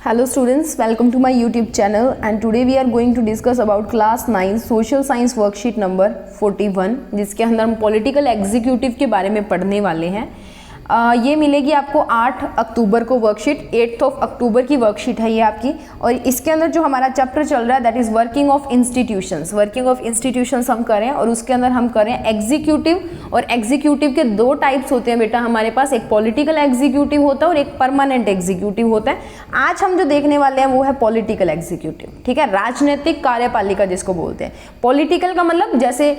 Hello students, welcome to my YouTube channel and today we are going to discuss about class 9 social science worksheet number 41 जिसके अंदर हम political executive के बारे में पढ़ने वाले हैं। ये मिलेगी आपको 8 अक्टूबर को वर्कशीट, 8 अक्टूबर की वर्कशीट है ये आपकी। और इसके अंदर जो हमारा चैप्टर चल रहा है that is working of institutions. Working of institutions हम करें और उसके अंदर हम करें एग्जीक्यूटिव। और एग्जीक्यूटिव के दो टाइप्स होते हैं बेटा हमारे पास, एक पॉलिटिकल एग्जीक्यूटिव होता है और एक परमानेंट एग्जीक्यूटिव होता है। आज हम जो देखने वाले हैं वो है पॉलिटिकल एग्जीक्यूटिव, ठीक है, राजनीतिक कार्यपालिका जिसको बोलते हैं। पॉलिटिकल का मतलब जैसे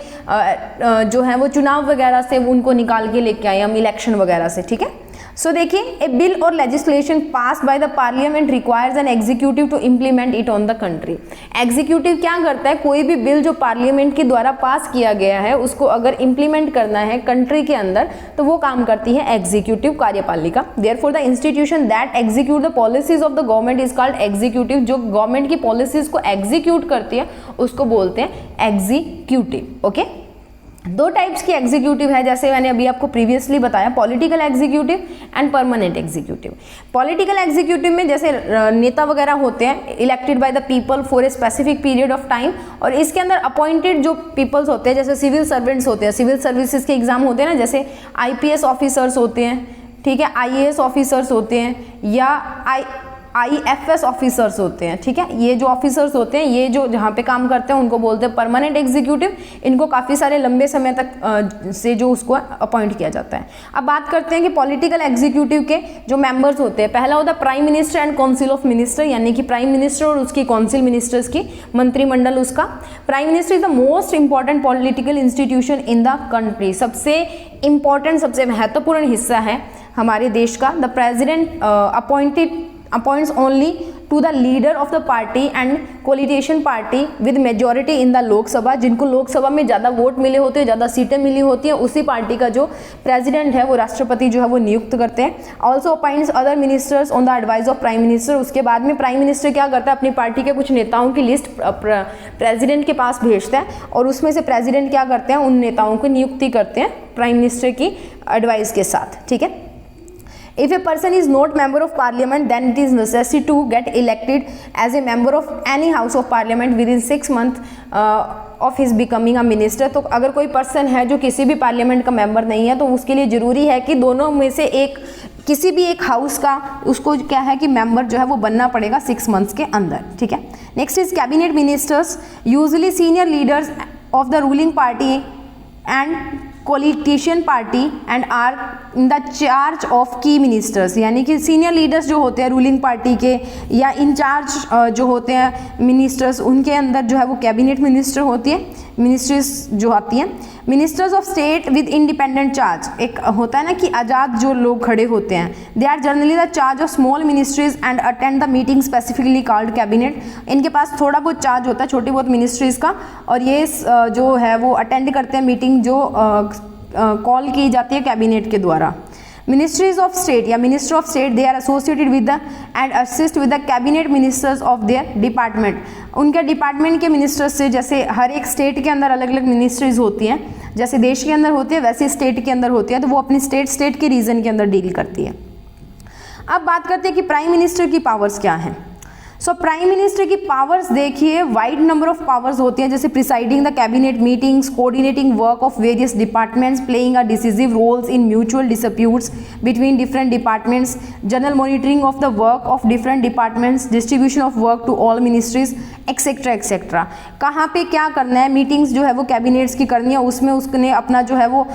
जो है वो चुनाव वगैरह से उनको निकाल के लेके आए हम, इलेक्शन वगैरह से, ठीक है। सो देखिए, ए बिल और legislation pass by the parliament requires an executive to implement it on the country. Executive क्या करता है, कोई भी बिल जो पार्लियामेंट के द्वारा पास किया गया है उसको अगर इम्प्लीमेंट करना है कंट्री के अंदर तो वो काम करती है एग्जीक्यूटिव कार्यपालिका। Therefore the institution that execute the policies of the government is called executive. जो गवर्नमेंट की पॉलिसीज को एग्जीक्यूट करती है उसको बोलते हैं एग्जीक्यूटिव। ओके, दो टाइप्स की एग्जीक्यूटिव है जैसे मैंने अभी आपको प्रीवियसली बताया, political executive and permanent executive. Political executive में जैसे नेता वगैरह होते हैं elected by the people for a specific period of time, और इसके अंदर अपॉइंटेड जो पीपल्स होते हैं जैसे सिविल सर्वेंट्स होते हैं, सिविल सर्विसेज के एग्जाम होते हैं ना, जैसे आईपीएस ऑफिसर्स होते हैं, ठीक है, आईएएस ऑफिसर्स होते हैं या आईएफएस ऑफिसर्स होते हैं, ठीक है। ये जो ऑफिसर्स होते हैं ये जो जहाँ पे काम करते हैं उनको बोलते हैं परमानेंट एग्जीक्यूटिव। इनको काफ़ी सारे लंबे समय तक से जो उसको अपॉइंट किया जाता है। अब बात करते हैं कि पॉलिटिकल एग्जीक्यूटिव के जो मेंबर्स होते हैं, पहला होता है prime minister and council of minister, यानी कि प्राइम मिनिस्टर और उसकी काउंसिल मिनिस्टर्स की मंत्रिमंडल उसका। Prime minister is the most important political institution in the country. सबसे इंपॉर्टेंट, सबसे महत्वपूर्ण हिस्सा है हमारे देश का। The president appoints only to the leader of the party and coalition party with majority in the लोक सभा। जिनको लोकसभा में ज़्यादा वोट मिले होते हैं, ज़्यादा सीटें मिली होती हैं, उसी पार्टी का जो प्रेसिडेंट है वो राष्ट्रपति जो है वो नियुक्त करते हैं। Also appoints other ministers on the advice of prime minister. उसके बाद में प्राइम मिनिस्टर क्या करता है, अपनी पार्टी के कुछ नेताओं की लिस्ट प्रेसिडेंट के पास भेजता है और उसमें से प्रेसिडेंट क्या करते हैं, उन नेताओं की नियुक्ति करते हैं प्राइम मिनिस्टर की एडवाइस के साथ, ठीक है। If a person is not member of parliament, then it is necessary to get elected as a member of any house of parliament within 6 months of his becoming a minister। तो अगर कोई person है जो किसी भी parliament का member नहीं है तो उसके लिए ज़रूरी है कि दोनों में से एक, किसी भी एक हाउस का उसको क्या है कि मेंबर जो है वो बनना पड़ेगा 6 मंथ्स के अंदर, ठीक है। Next is cabinet ministers, usually senior leaders of the ruling party and coalition party and are in the charge of key ministers. यानी कि सीनियर लीडर्स जो होते हैं रूलिंग पार्टी के या इंचार्ज जो होते हैं मिनिस्टर्स, उनके अंदर जो है वो कैबिनेट मिनिस्टर होती है, मिनिस्ट्रीज जो आती हैं। Ministers of state with independent charge, एक होता है ना कि आज़ाद जो लोग खड़े होते हैं, they are generally the charge of small ministries and attend the meeting specifically called cabinet. इनके पास थोड़ा बहुत चार्ज होता है, छोटी बहुत मिनिस्ट्रीज का, और ये जो है वो अटेंड करते हैं मीटिंग जो कॉल की जाती है कैबिनेट के द्वारा। मिनिस्ट्रीज ऑफ स्टेट या minister of state, they are associated with the and assist with the cabinet ministers of their department. उनके डिपार्टमेंट के मिनिस्टर्स से, जैसे हर एक स्टेट के अंदर अलग अलग मिनिस्ट्रीज होती हैं, जैसे देश के अंदर होती है वैसे स्टेट के अंदर होती है, तो वो अपनी स्टेट के रीजन के अंदर डील करती है। अब बात करते हैं कि प्राइम मिनिस्टर की पावर्स क्या हैं। सो प्राइम मिनिस्टर की पावर्स देखिए, वाइड नंबर ऑफ पावर्स होती हैं, जैसे presiding the cabinet meetings, coordinating work of various departments, playing a decisive roles in mutual disputes between different departments, general monitoring of the work of different departments, distribution of work to all ministries, etcetera etcetera. कहाँ पे क्या करना है, meetings जो है वो cabinets की करनी है, उसमें उसने अपना जो है वो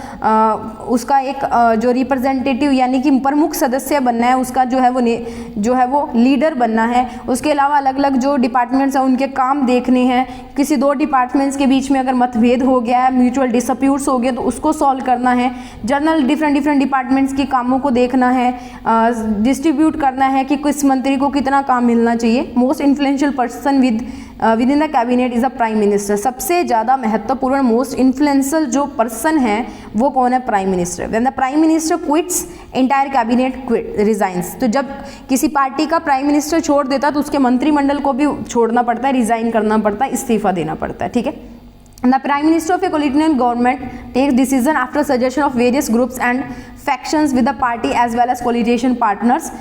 उसका एक जो रिप्रेजेंटेटिव यानी कि प्रमुख सदस्य बनना है, उसका जो है वो लीडर बनना है। उसके अलावा अलग अलग जो डिपार्टमेंट्स हैं उनके काम देखने हैं। किसी दो डिपार्टमेंट्स के बीच में अगर मतभेद हो गया है, म्यूचुअल डिस्प्यूट्स हो गए, तो उसको सॉल्व करना है। जनरल डिफरेंट डिपार्टमेंट्स के कामों को देखना है, डिस्ट्रीब्यूट करना है कि किस मंत्री को कितना काम मिलना चाहिए। Most influential person with in the cabinet is the prime minister. सबसे ज़्यादा महत्वपूर्ण मोस्ट इन्फ्लुएंशियल जो पर्सन है वो कौन है, prime minister. When the prime minister quits, entire cabinet resigns. तो जब किसी पार्टी का प्राइम मिनिस्टर छोड़ देता तो उसके मंत्रिमंडल को भी छोड़ना पड़ता है, रिजाइन करना पड़ता है, इस्तीफा देना पड़ता है, ठीक है। The prime minister of a coalition government takes decision after suggestion of various groups and factions with the party as well as coalition partners.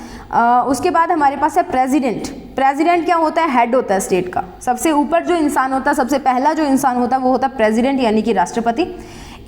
उसके बाद हमारे पास है प्रेसिडेंट। प्रेसिडेंट क्या होता है, हेड होता है स्टेट का, सबसे ऊपर जो इंसान होता है, सबसे पहला जो इंसान होता है वो होता है प्रेसिडेंट यानी कि राष्ट्रपति।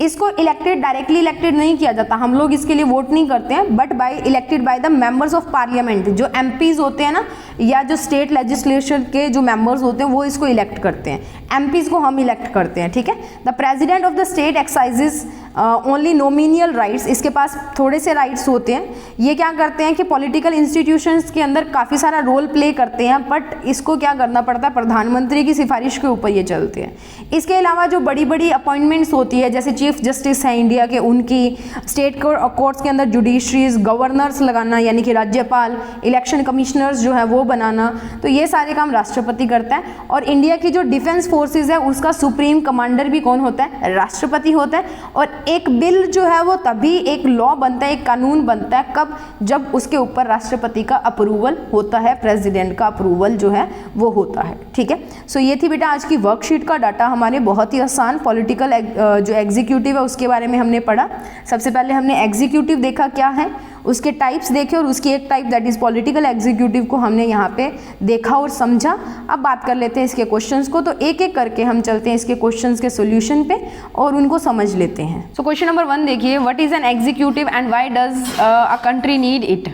इसको इलेक्टेड, डायरेक्टली इलेक्टेड नहीं किया जाता, हम लोग इसके लिए वोट नहीं करते हैं, but by elected by the members of parliament, जो एमपीज होते हैं ना, या जो स्टेट लेजिस्लेचर के जो मेंबर्स होते हैं वो इसको इलेक्ट करते हैं, एमपीज को हम इलेक्ट करते हैं, ठीक है। The president of the state exercises only nominal rights, इसके पास थोड़े से राइट्स होते हैं। ये क्या करते हैं कि पॉलिटिकल इंस्टीट्यूशंस के अंदर काफ़ी सारा रोल प्ले करते हैं, बट इसको क्या करना पड़ता है, प्रधानमंत्री की सिफारिश के ऊपर ये चलते हैं। इसके अलावा जो बड़ी बड़ी अपॉइंटमेंट्स होती है, जैसे चीफ जस्टिस हैं इंडिया के, उनकी, स्टेट कोर्ट्स के अंदर जुडिशरीज, गवर्नर्स लगाना यानी कि राज्यपाल, इलेक्शन कमिश्नर्स जो है वो बनाना, तो ये सारे काम राष्ट्रपति करता है। और इंडिया की जो डिफेंस फोर्सेज है उसका सुप्रीम कमांडर भी कौन होता है, राष्ट्रपति होता है। और एक बिल जो है वो तभी एक लॉ बनता है, एक कानून बनता है, कब, जब उसके ऊपर राष्ट्रपति का अप्रूवल होता है, प्रेसिडेंट का अप्रूवल जो है वो होता है, ठीक है। सो ये थी बेटा आज की वर्कशीट का डाटा, हमारे बहुत ही आसान पॉलिटिकल जो एग्जीक्यूटिव है उसके बारे में हमने पढ़ा। सबसे पहले हमने एग्जीक्यूटिव देखा क्या है, उसके टाइप्स देखे, और उसकी एक type that is political executive को हमने यहाँ पे देखा और समझा। अब बात कर लेते हैं इसके क्वेश्चंस को, तो एक एक करके हम चलते हैं इसके क्वेश्चंस के सॉल्यूशन पे और उनको समझ लेते हैं। सो क्वेश्चन नंबर 1 देखिए, what is an executive and why does a country need it.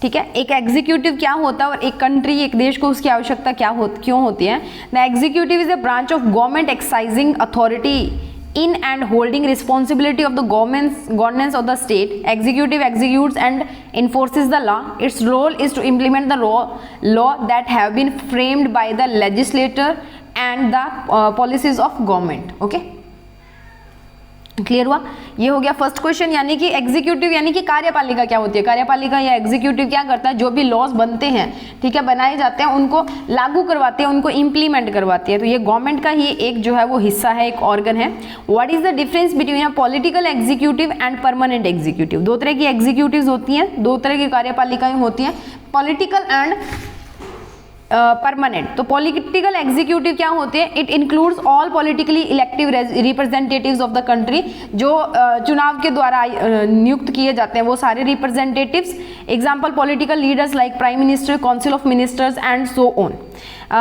ठीक है, एक एग्जीक्यूटिव क्या होता है और एक कंट्री, एक देश को उसकी आवश्यकता क्यों होती है। The executive is a branch of government exercising authority in and holding responsibility of the governance of the state. Executive executes and enforces the law. Its role is to implement the law that have been framed by the legislator and the policies of government. Okay, clear हुआ। ये हो गया first question, यानी कि executive यानी कि कार्यपालिका क्या होती है। कार्यपालिका या एग्जीक्यूटिव क्या करता है, जो भी लॉज बनते हैं, ठीक है, बनाए जाते हैं, उनको लागू करवाते हैं, उनको इम्प्लीमेंट करवाती है। तो ये गवर्नमेंट का ही एक जो है वो हिस्सा है, एक ऑर्गन है। What is the difference between a political executive and permanent executive. दो तरह की एग्जीक्यूटिव होती हैं, दो तरह की कार्यपालिकाएं होती हैं, पॉलिटिकल एंड परमानेंट। तो पॉलिटिकल एग्जीक्यूटिव क्या होते हैं, it includes all politically elective representatives of the country, जो चुनाव के द्वारा नियुक्त किए जाते हैं वो सारे representatives. Example political leaders like prime minister, council of ministers and so on.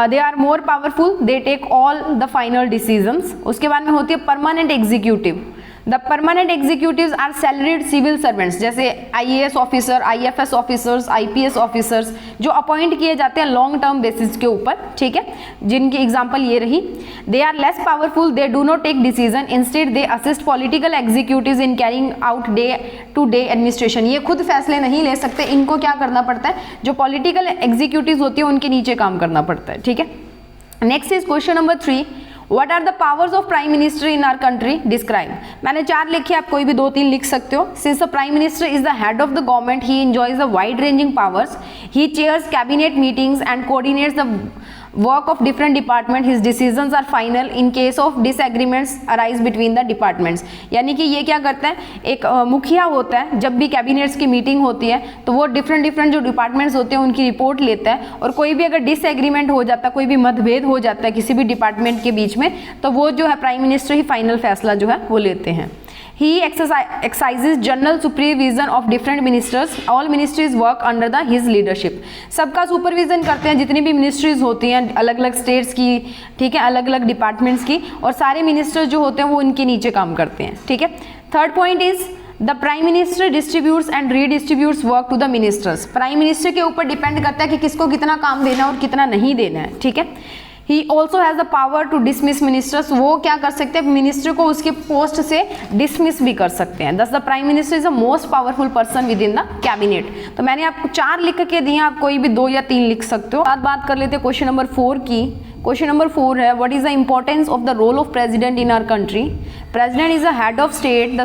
They are more powerful, they take all the final decisions. उसके बाद में होती है permanent executive. The permanent executives are salaried civil servants, जैसे IAS officer, IFS officers, IPS officers, जो appoint किए जाते हैं लॉन्ग टर्म बेसिस के ऊपर, ठीक है, जिनकी एग्जांपल ये रही। They are less powerful, they do not take decision, instead they assist political executives in carrying out day to day administration. ये खुद फैसले नहीं ले सकते, इनको क्या करना पड़ता है, जो पॉलिटिकल एग्जीक्यूटिव्स होती है उनके नीचे काम करना पड़ता है, ठीक है। Next is question number 3, What are the powers of Prime Minister in our country? Describe. मैंने 4 लिखे, आप कोई भी 2-3 लिख सकते हो। Since the Prime Minister is the head of the government, he enjoys the wide-ranging powers. He chairs cabinet meetings and coordinates the work of different departments. His decisions are final in case of disagreements arise between the departments. यानी कि ये क्या करता है, एक मुखिया होता है, जब भी कैबिनेट्स की मीटिंग होती है तो वो डिफरेंट जो डिपार्टमेंट्स होते हैं उनकी रिपोर्ट लेता है, और कोई भी अगर डिसएग्रीमेंट हो जाता है, कोई भी मतभेद हो जाता है किसी भी डिपार्टमेंट के बीच में, तो वो जो है प्राइम मिनिस्टर ही फाइनल फैसला जो है वो लेते हैं। He exercises general supervision of different ministers. All ministries work under his leadership. सबका सुपरविजन करते हैं, जितनी भी मिनिस्ट्रीज होती हैं अलग अलग स्टेट्स की, ठीक है, अलग अलग डिपार्टमेंट्स की, और सारे मिनिस्टर्स जो होते हैं वो उनके नीचे काम करते हैं, ठीक है। Third point is the prime minister distributes and redistributes work to the ministers. Prime minister के ऊपर डिपेंड करता है कि किसको कितना काम देना है और कितना नहीं देना है, ठीक है। He also has the power to dismiss ministers. वो क्या कर सकते हैं, मिनिस्टर को उसके पोस्ट से डिसमिस भी कर सकते हैं। Thus the prime minister is the most powerful person within the cabinet. तो मैंने आपको 4 लिख के दिए, आप कोई भी 2 या 3 लिख सकते हो। बात कर लेते हैं क्वेश्चन नंबर 4 की। क्वेश्चन नंबर 4 है, what is the importance of the role of president in our country. President is the head of state,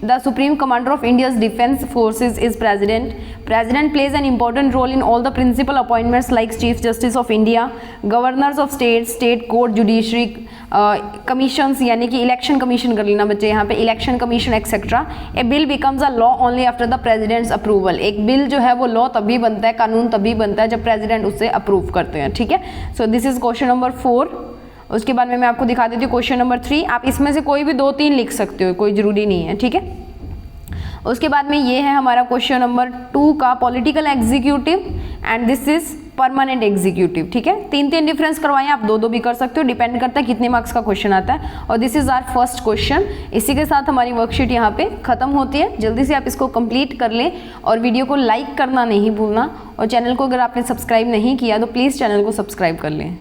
the supreme commander of India's defense forces is president. President plays an important role in all the principal appointments like Chief Justice of India, governors of states, state court, judiciary, commissions, यानी कि election commission कर लेना बच्चे यहाँ पे, election commission etcetera. A bill becomes a law only after the president's approval. एक bill जो है वो लॉ तभी बनता है, कानून तभी बनता है जब प्रेसिडेंट उसे अप्रूव करते हैं, ठीक है। So this is question number 4। उसके बाद में मैं आपको दिखा देती हूँ क्वेश्चन नंबर 3। आप इसमें से कोई भी 2-3 लिख सकते हो, कोई जरूरी नहीं है, ठीक है। उसके बाद में ये है हमारा क्वेश्चन नंबर 2 का, political executive, and this is permanent executive. ठीक है, 3-3 डिफरेंस करवाएं आप, 2-2 भी कर सकते हो, डिपेंड करता है कितने मार्क्स का क्वेश्चन आता है। और this is our first question. इसी के साथ हमारी वर्कशीट यहाँ पे खत्म होती है। जल्दी से आप इसको कंप्लीट कर लें और वीडियो को लाइक करना नहीं भूलना, और चैनल को अगर आपने सब्सक्राइब नहीं किया तो प्लीज़ चैनल को सब्सक्राइब कर लें।